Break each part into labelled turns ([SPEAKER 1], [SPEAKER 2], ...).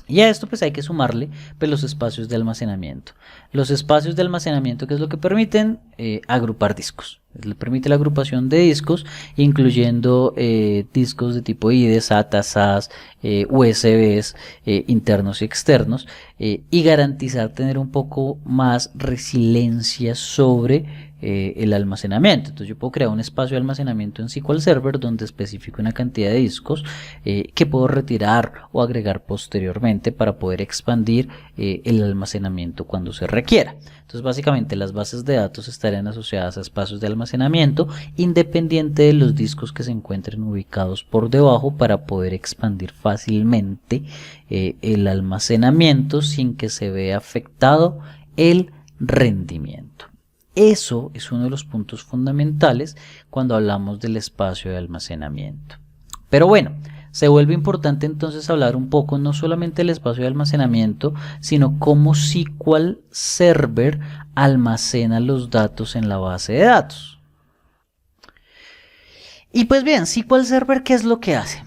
[SPEAKER 1] Y a esto pues hay que sumarle pues, los espacios de almacenamiento. Los espacios de almacenamiento, que es lo que permiten agrupar discos. Le permite la agrupación de discos, incluyendo discos de tipo IDE, SATA, SAS, USBs internos y externos, y garantizar tener un poco más resiliencia sobre el almacenamiento. Entonces yo puedo crear un espacio de almacenamiento en SQL Server donde especifico una cantidad de discos que puedo retirar o agregar posteriormente para poder expandir el almacenamiento cuando se requiera. Entonces básicamente las bases de datos estarían asociadas a espacios de almacenamiento independiente de los discos que se encuentren ubicados por debajo para poder expandir fácilmente el almacenamiento sin que se vea afectado el rendimiento. Eso es uno de los puntos fundamentales cuando hablamos del espacio de almacenamiento. Pero bueno, se vuelve importante entonces hablar un poco no solamente del espacio de almacenamiento, sino cómo SQL Server almacena los datos en la base de datos. Y pues bien, SQL Server, ¿qué es lo que hace?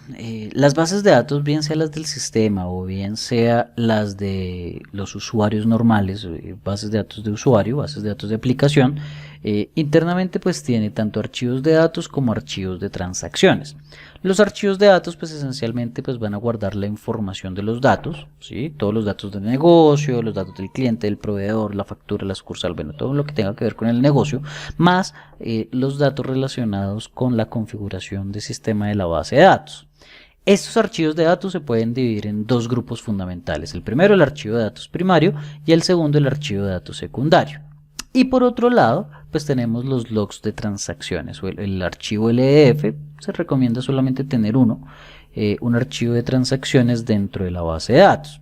[SPEAKER 1] Las bases de datos, bien sea las del sistema o bien sea las de los usuarios normales, bases de datos de usuario, bases de datos de aplicación, internamente pues tiene tanto archivos de datos como archivos de transacciones. Los archivos de datos pues esencialmente pues van a guardar la información de los datos, ¿sí? Todos los datos del negocio, los datos del cliente, del proveedor, la factura, la sucursal, bueno, todo lo que tenga que ver con el negocio, más los datos relacionados con la configuración de sistema de la base de datos. Estos archivos de datos se pueden dividir en dos grupos fundamentales. El primero, el archivo de datos primario, y el segundo, el archivo de datos secundario. Y por otro lado, pues tenemos los logs de transacciones o el archivo LDF. Se recomienda solamente tener uno, un archivo de transacciones dentro de la base de datos.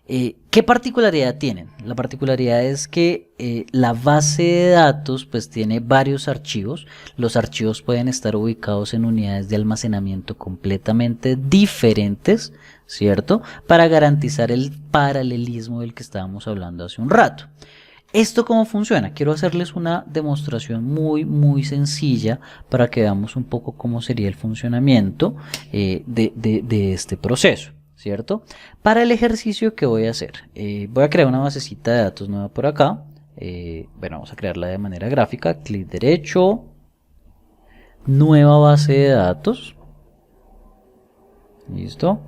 [SPEAKER 1] ¿Qué particularidad tienen? La particularidad es que la base de datos pues tiene varios archivos. Los archivos pueden estar ubicados en unidades de almacenamiento completamente diferentes, ¿cierto? Para garantizar el paralelismo del que estábamos hablando hace un rato. ¿Esto cómo funciona? Quiero hacerles una demostración muy sencilla para que veamos un poco cómo sería el funcionamiento de este proceso, ¿cierto? Para el ejercicio que voy a hacer, voy a crear una basecita de datos nueva por acá. Bueno, vamos a crearla de manera gráfica, clic derecho, nueva base de datos, listo.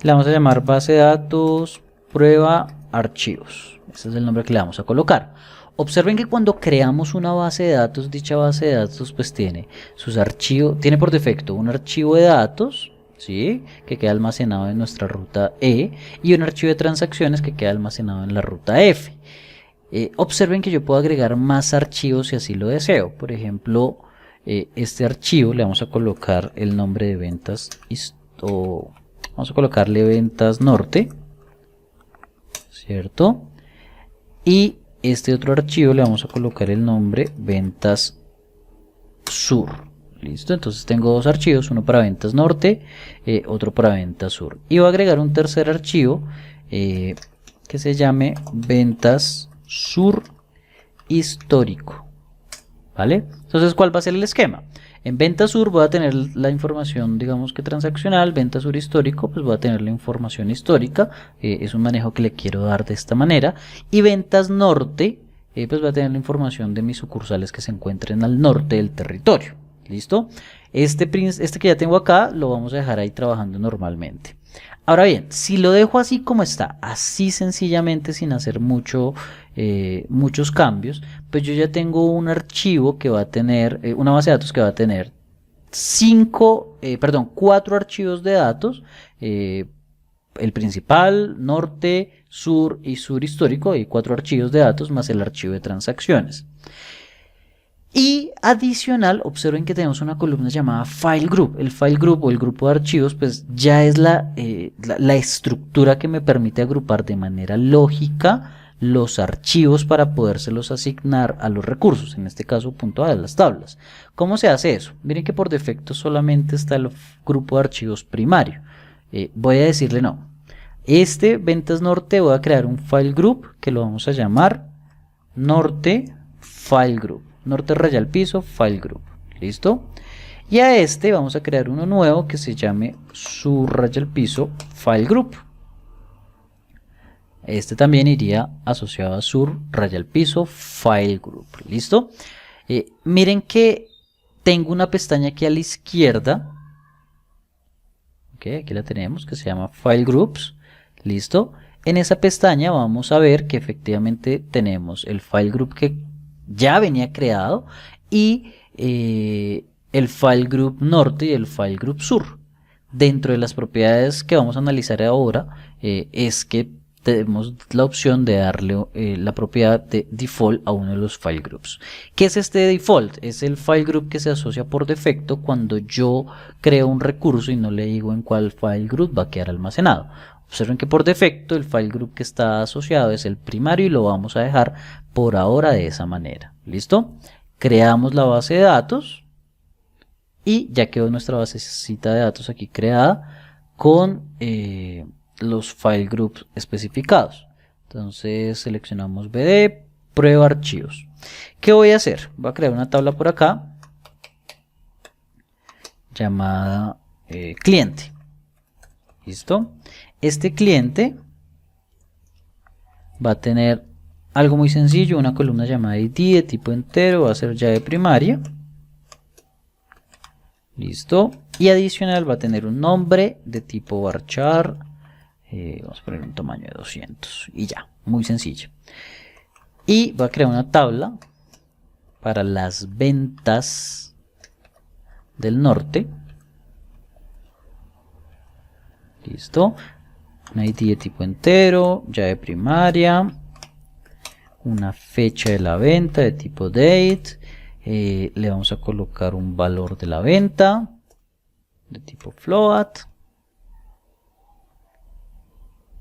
[SPEAKER 1] Le vamos a llamar base de datos prueba archivos. Ese es el nombre que le vamos a colocar. Observen que cuando creamos una base de datos, dicha base de datos pues tiene sus archivos, tiene por defecto un archivo de datos, ¿sí? Que queda almacenado en nuestra ruta E, y un archivo de transacciones que queda almacenado en la ruta F. Observen que yo puedo agregar más archivos si así lo deseo. Por ejemplo, este archivo le vamos a colocar el nombre de ventas, vamos a colocarle ventas norte, ¿cierto? Y este otro archivo le vamos a colocar el nombre ventas sur. Listo, entonces tengo dos archivos, uno para ventas norte, otro para ventas sur. Y voy a agregar un tercer archivo que se llame ventas sur histórico. ¿Vale? Entonces, ¿cuál va a ser el esquema? En Venta Sur voy a tener la información, digamos que transaccional. Venta Sur histórico, pues voy a tener la información histórica. Es un manejo que le quiero dar de esta manera. Y Ventas Norte, pues voy a tener la información de mis sucursales que se encuentren al norte del territorio. ¿Listo? Este que ya tengo acá lo vamos a dejar ahí trabajando normalmente. Ahora bien, si lo dejo así como está, así sencillamente sin hacer muchos cambios, pues yo ya tengo un archivo que va a tener, una base de datos que va a tener 4 archivos de datos, el principal, norte, sur y sur histórico, y 4 archivos de datos más el archivo de transacciones. Y adicional, observen que tenemos una columna llamada File Group. El File Group o el grupo de archivos pues ya es la estructura que me permite agrupar de manera lógica los archivos para podérselos asignar a los recursos, en este caso punto A de las tablas. ¿Cómo se hace eso? Miren que por defecto solamente está el grupo de archivos primario. Voy a decirle no. Ventas norte, voy a crear un File Group que lo vamos a llamar Norte File Group. Norte raya al piso, File Group. ¿Listo? Y a vamos a crear uno nuevo que se llame Sur raya al piso, File Group. Este también iría asociado a sur raya al piso file group. ¿Listo? Miren que tengo una pestaña aquí a la izquierda. Ok, aquí la tenemos, que se llama file groups. ¿Listo? En esa pestaña vamos a ver que efectivamente tenemos el file group que ya venía creado y el file group norte y el file group sur. Dentro de las propiedades que vamos a analizar ahora es que tenemos la opción de darle la propiedad de default a uno de los file groups. ¿Qué es este default? Es el file group que se asocia por defecto cuando yo creo un recurso y no le digo en cuál file group va a quedar almacenado. Observen que por defecto el file group que está asociado es el primario y lo vamos a dejar por ahora de esa manera. ¿Listo? Creamos la base de datos y ya quedó nuestra basecita de datos aquí creada con los file groups especificados. Entonces seleccionamos BD, prueba archivos. ¿Qué voy a hacer? Voy a crear una tabla por acá llamada cliente. ¿Listo? Este cliente va a tener algo muy sencillo, una columna llamada ID de tipo entero, va a ser llave primaria. Listo. Y adicional va a tener un nombre de tipo varchar. Vamos a poner un tamaño de 200 y ya, muy sencillo. Y va a crear una tabla para las ventas del norte. Listo. Un ID de tipo entero, llave primaria, una fecha de la venta de tipo date. Le vamos a colocar un valor de la venta de tipo float.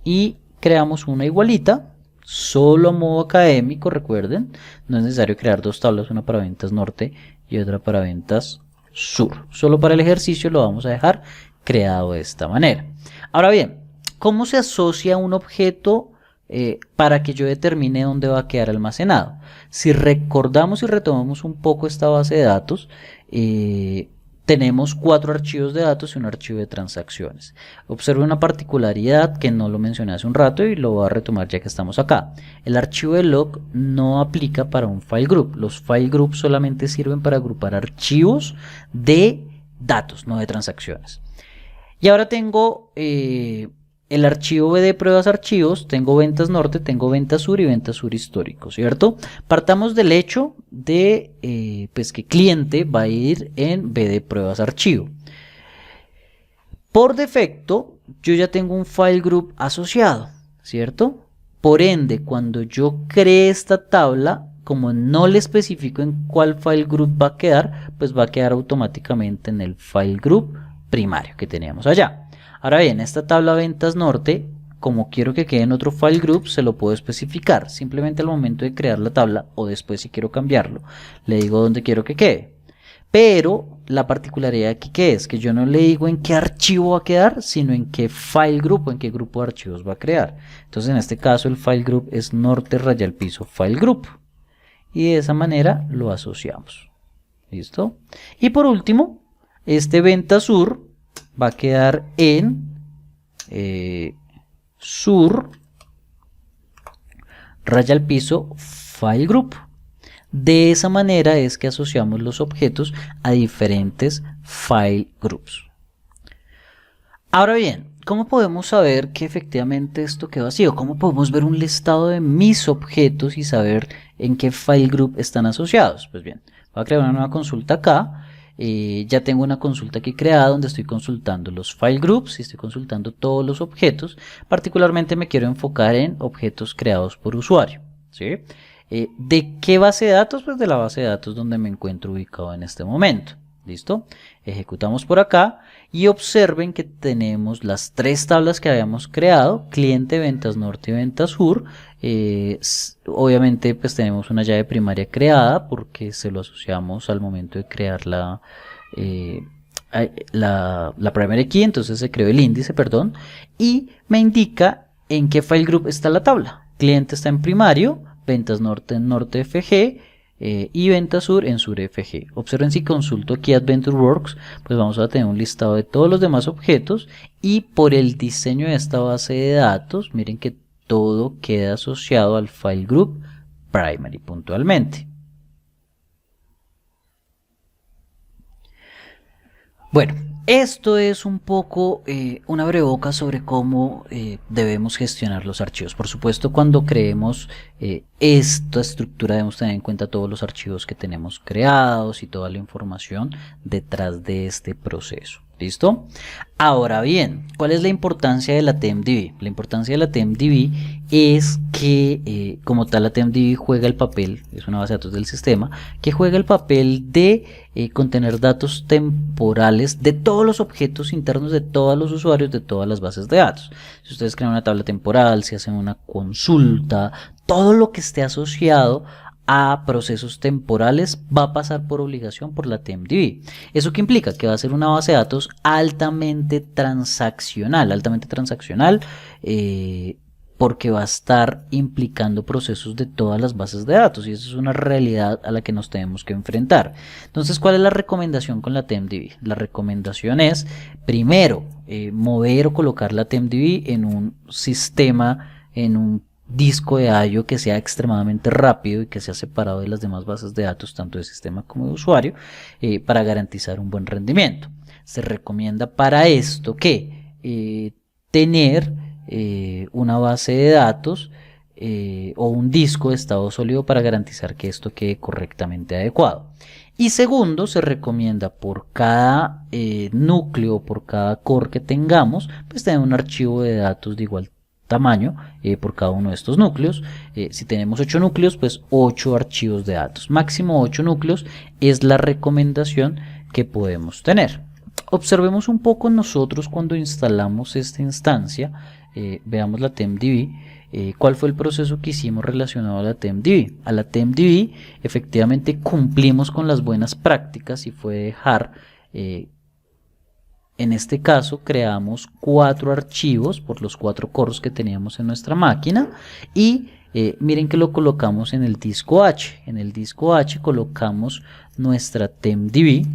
[SPEAKER 1] Y creamos una igualita, solo a modo académico, recuerden, no es necesario crear dos tablas, una para ventas norte y otra para ventas sur. Solo para el ejercicio lo vamos a dejar creado de esta manera. Ahora bien, ¿cómo se asocia un objeto para que yo determine dónde va a quedar almacenado? Si recordamos y retomamos un poco esta base de datos, tenemos 4 archivos de datos y un archivo de transacciones. Observe una particularidad que no lo mencioné hace un rato y lo voy a retomar ya que estamos acá. El archivo de log no aplica para un file group. Los file groups solamente sirven para agrupar archivos de datos, no de transacciones. Y ahora tengo el archivo de pruebas archivos, tengo ventas norte, tengo ventas sur y ventas sur histórico, ¿cierto? Partamos del hecho de pues que cliente va a ir en BD pruebas archivo. Por defecto, yo ya tengo un file group asociado, ¿cierto? Por ende, cuando yo cree esta tabla, como no le especifico en cuál file group va a quedar, pues va a quedar automáticamente en el file group primario que teníamos allá. Ahora bien, esta tabla ventas norte, como quiero que quede en otro file group, se lo puedo especificar. Simplemente al momento de crear la tabla o después si quiero cambiarlo, le digo dónde quiero que quede. Pero la particularidad aquí que es que yo no le digo en qué archivo va a quedar, sino en qué file group o en qué grupo de archivos va a crear. Entonces en este caso el file group es norte raya al piso file group. Y de esa manera lo asociamos. ¿Listo? Y por último, este venta sur va a quedar en sur raya al piso file group. De esa manera es que asociamos los objetos a diferentes file groups. Ahora bien, ¿cómo podemos saber que efectivamente esto quedó así? ¿O cómo podemos ver un listado de mis objetos y saber en qué file group están asociados? Pues bien, voy a crear una nueva consulta acá. Ya tengo una consulta aquí creada donde estoy consultando los file groups y estoy consultando todos los objetos. Particularmente me quiero enfocar en objetos creados por usuario, ¿sí? ¿De qué base de datos? Pues de la base de datos donde me encuentro ubicado en este momento. ¿Listo? Ejecutamos por acá y observen que tenemos las 3 tablas que habíamos creado, cliente, ventas norte y ventas sur. Obviamente pues tenemos una llave primaria creada porque se lo asociamos al momento de crear la primary key, entonces se creó el índice, perdón, y me indica en qué file group está la tabla. Cliente está en primario, ventas norte en norte FG, y ventas sur en sur FG. Observen, si consulto aquí AdventureWorks, pues vamos a tener un listado de todos los demás objetos y por el diseño de esta base de datos, miren que todo queda asociado al file group primary puntualmente. Bueno, esto es un poco una breboca sobre cómo debemos gestionar los archivos. Por supuesto, cuando creemos esta estructura debemos tener en cuenta todos los archivos que tenemos creados y toda la información detrás de este proceso. ¿Listo? Ahora bien, ¿cuál es la importancia de la TempDB? La importancia de la TempDB es que como tal la TempDB juega el papel, es una base de datos del sistema, que juega el papel de contener datos temporales de todos los objetos internos de todos los usuarios de todas las bases de datos. Si ustedes crean una tabla temporal, si hacen una consulta, todo lo que esté asociado a procesos temporales va a pasar por obligación por la TempDB. ¿Eso qué implica? Que va a ser una base de datos altamente transaccional, porque va a estar implicando procesos de todas las bases de datos y eso es una realidad a la que nos tenemos que enfrentar. Entonces, ¿cuál es la recomendación con la TempDB? La recomendación es, primero, mover o colocar la TempDB en un sistema, en un disco de I/O que sea extremadamente rápido y que sea separado de las demás bases de datos, tanto de sistema como de usuario, para garantizar un buen rendimiento. Se recomienda para esto que tener una base de datos o un disco de estado sólido para garantizar que esto quede correctamente adecuado. Y segundo, se recomienda por cada núcleo, por cada core que tengamos, pues tener un archivo de datos de igual tamaño por cada uno de estos núcleos. Si tenemos 8 núcleos, pues 8 archivos de datos. Máximo 8 núcleos es la recomendación que podemos tener. Observemos un poco nosotros cuando instalamos esta instancia. Veamos la TempDB. ¿Cuál fue el proceso que hicimos relacionado a la TempDB? A la TempDB efectivamente cumplimos con las buenas prácticas y fue dejar en este caso creamos 4 archivos por los 4 cores que teníamos en nuestra máquina y miren que lo colocamos en el disco H. En el disco H colocamos nuestra TempDB,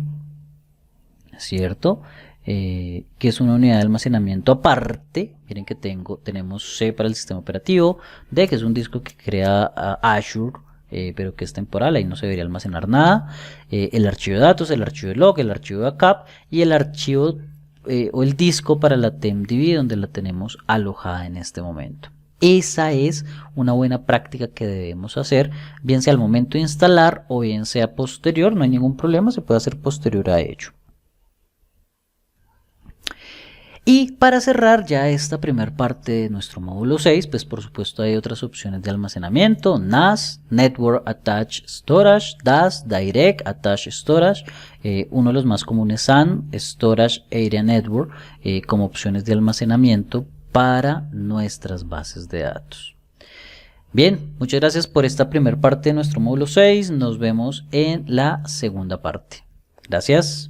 [SPEAKER 1] ¿cierto? Que es una unidad de almacenamiento aparte. Miren que tenemos C para el sistema operativo, D que es un disco que crea Azure, pero que es temporal, ahí no se debería almacenar nada, el archivo de datos, el archivo de log, el archivo de backup y el archivo o el disco para la TempDB donde la tenemos alojada en este momento. Esa es una buena práctica que debemos hacer, bien sea al momento de instalar o bien sea posterior, no hay ningún problema, se puede hacer posterior a ello. Y para cerrar ya esta primera parte de nuestro módulo 6, pues por supuesto hay otras opciones de almacenamiento, NAS, Network Attached Storage, DAS, Direct Attached Storage, uno de los más comunes SAN, Storage Area Network, como opciones de almacenamiento para nuestras bases de datos. Bien, muchas gracias por esta primera parte de nuestro módulo 6, nos vemos en la segunda parte. Gracias.